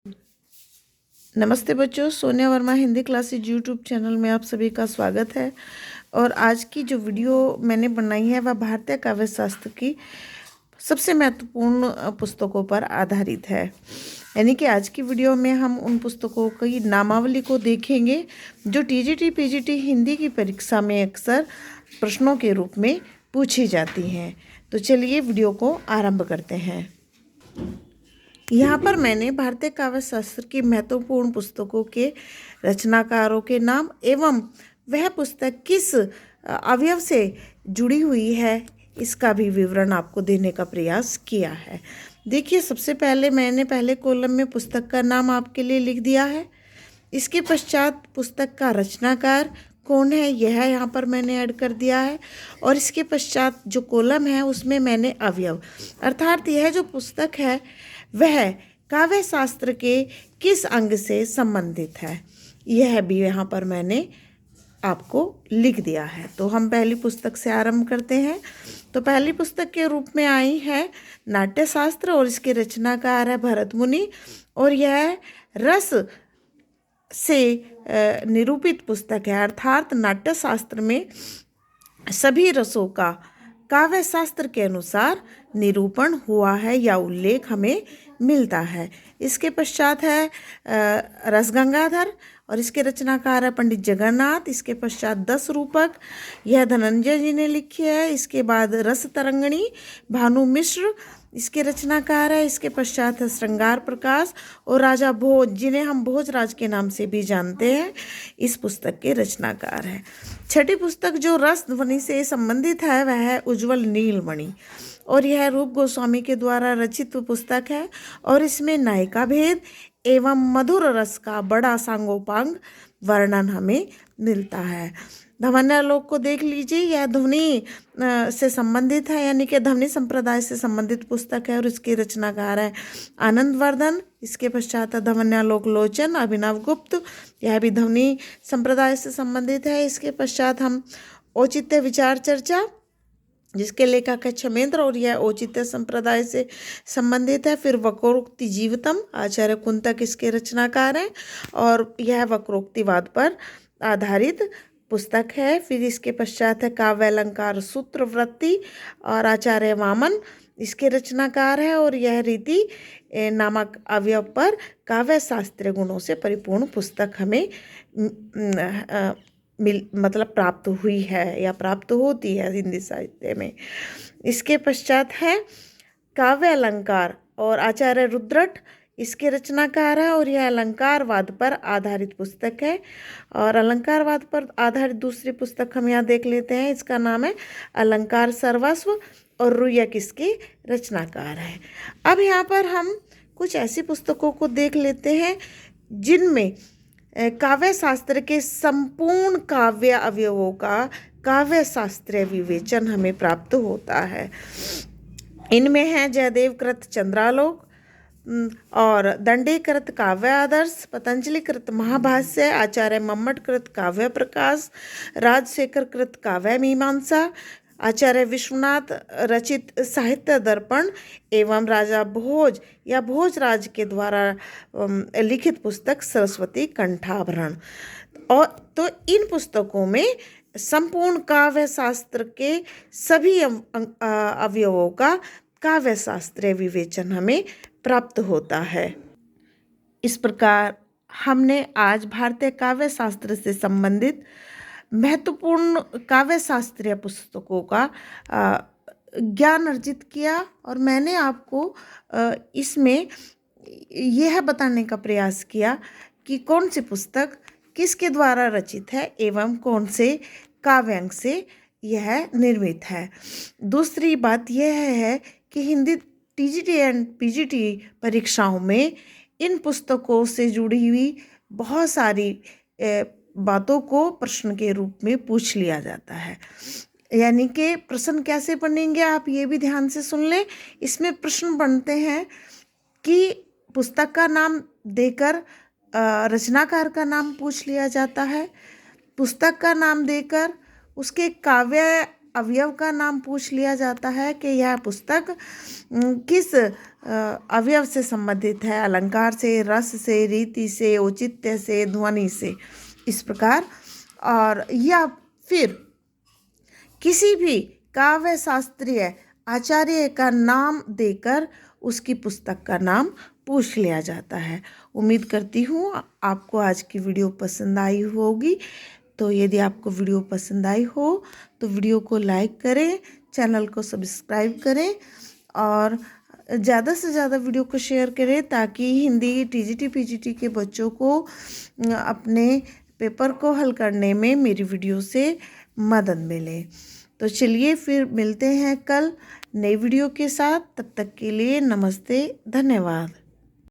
नमस्ते बच्चों, Sonia Verma Hindi classes YouTube channel में आप सभी का स्वागत है। और आज की जो वीडियो मैंने बनाई है वह भारतीय काव्य शास्त्र की सबसे महत्वपूर्ण पुस्तकों पर आधारित है। यानी कि आज की वीडियो में हम उन पुस्तकों की नामावली को देखेंगे जो टीजीटी पीजीटी हिंदी की परीक्षा में अक्सर प्रश्नों के रूप में पूछी जाती हैं। तो चलिए वीडियो को आरंभ करते हैं। यहाँ पर मैंने भारतीय काव्य शास्त्र की महत्वपूर्ण पुस्तकों के रचनाकारों के नाम एवं वह पुस्तक किस अवयव से जुड़ी हुई है इसका भी विवरण आपको देने का प्रयास किया है। देखिए, सबसे पहले मैंने पहले कॉलम में पुस्तक का नाम आपके लिए लिख दिया है। इसके पश्चात पुस्तक का रचनाकार कौन है यह यहाँ पर मैंने ऐड कर दिया है। और इसके पश्चात जो कॉलम है उसमें मैंने अवयव अर्थात यह जो पुस्तक है वह काव्य शास्त्र के किस अंग से संबंधित है यह भी यहाँ पर मैंने आपको लिख दिया है। तो हम पहली पुस्तक से आरंभ करते हैं। तो पहली पुस्तक के रूप में आई है नाट्य शास्त्र और इसके रचनाकार है भरत मुनि। और यह रस से निरूपित पुस्तक है, अर्थात नाट्य शास्त्र में सभी रसों का काव्य शास्त्र के अनुसार निरूपण हुआ है या उल्लेख हमें मिलता है। इसके पश्चात है रसगंगाधर और इसके रचनाकार है पंडित जगन्नाथ। इसके पश्चात 10 रूपक, यह धनंजय जी ने लिखी है। इसके बाद रस तरंगिणी भानु मिश्र, इसके रचनाकार है। इसके पश्चात है श्रृंगार प्रकाश और राजा भोज, जिन्हें हम भोजराज के नाम से भी जानते हैं, इस पुस्तक के रचनाकार है। छठी पुस्तक जो रस ध्वनि से संबंधित है वह है उज्ज्वल नीलमणि और यह रूप गोस्वामी के द्वारा रचित पुस्तक है। और इसमें नायिका भेद एवं मधुर रस का बड़ा सांगोपांग वर्णन हमें मिलता है। ध्वन्यालोक को देख लीजिए, यह ध्वनि से संबंधित है, यानी कि ध्वनि संप्रदाय से संबंधित पुस्तक है और इसके रचनाकार है आनंदवर्धन। इसके पश्चात ध्वन्यालोक लोचन अभिनव गुप्त, यह भी ध्वनि संप्रदाय से संबंधित है। इसके पश्चात हम औचित्य विचार चर्चा, जिसके लेखक है क्षमेंद्र और यह औचित्य संप्रदाय से संबंधित है। फिर वक्रोक्ति जीवितम, आचार्य कुंतक इसके रचनाकार हैं और यह वक्रोक्तिवाद पर आधारित पुस्तक है। फिर इसके पश्चात है काव्य अलंकार सूत्र वृत्ति और आचार्य वामन इसके रचनाकार है और यह रीति नामक अवयव पर काव्य शास्त्रीय गुणों से परिपूर्ण पुस्तक हमें प्राप्त हुई है या प्राप्त होती है हिंदी साहित्य में। इसके पश्चात है काव्य अलंकार और आचार्य रुद्रट इसके रचनाकार है और यह अलंकारवाद पर आधारित पुस्तक है। और अलंकारवाद पर आधारित दूसरी पुस्तक हम यहाँ देख लेते हैं, इसका नाम है अलंकार सर्वस्व और रुयक इसके रचनाकार है। अब यहाँ पर हम कुछ ऐसी पुस्तकों को देख लेते हैं जिनमें काव्य शास्त्र के संपूर्ण काव्य अवयवों का काव्य शास्त्रीय विवेचन हमें प्राप्त होता है। इनमें है जयदेव कृत चंद्रालोक और दंडी कृत काव्य आदर्श, पतंजलि कृत महाभाष्य, आचार्य मम्मट कृत काव्य प्रकाश, राजशेखर कृत काव्य मीमांसा, आचार्य विश्वनाथ रचित साहित्य दर्पण एवं राजा भोज या भोजराज के द्वारा लिखित पुस्तक सरस्वती कंठाभरण। और तो इन पुस्तकों में संपूर्ण काव्य शास्त्र के सभी अवयवों का काव्य शास्त्रीय विवेचन हमें प्राप्त होता है। इस प्रकार हमने आज भारतीय काव्य शास्त्र से संबंधित महत्वपूर्ण काव्य शास्त्रीय पुस्तकों का ज्ञान अर्जित किया और मैंने आपको इसमें यह बताने का प्रयास किया कि कौन सी पुस्तक किसके द्वारा रचित है एवं कौन से काव्यांग से यह निर्मित है। दूसरी बात यह है कि हिंदी टीजीटी एंड पीजीटी परीक्षाओं में इन पुस्तकों से जुड़ी हुई बहुत सारी बातों को प्रश्न के रूप में पूछ लिया जाता है। यानी कि प्रश्न कैसे बनेंगे आप ये भी ध्यान से सुन लें। इसमें प्रश्न बनते हैं कि पुस्तक का नाम देकर रचनाकार का नाम पूछ लिया जाता है, पुस्तक का नाम देकर उसके काव्य अवयव का नाम पूछ लिया जाता है कि यह पुस्तक किस अवयव से संबंधित है, अलंकार से, रस से, रीति से, औचित्य से, ध्वनि से, इस प्रकार। और या फिर किसी भी काव्य शास्त्रीय आचार्य का नाम देकर उसकी पुस्तक का नाम पूछ लिया जाता है। उम्मीद करती हूँ आपको आज की वीडियो पसंद आई होगी। तो यदि आपको वीडियो पसंद आई हो तो वीडियो को लाइक करें, चैनल को सब्सक्राइब करें और ज़्यादा से ज़्यादा वीडियो को शेयर करें ताकि हिंदी टीजीटी पीजीटी के बच्चों को अपने पेपर को हल करने में मेरी वीडियो से मदद मिले। तो चलिए फिर मिलते हैं कल नई वीडियो के साथ। तब तक के लिए नमस्ते, धन्यवाद।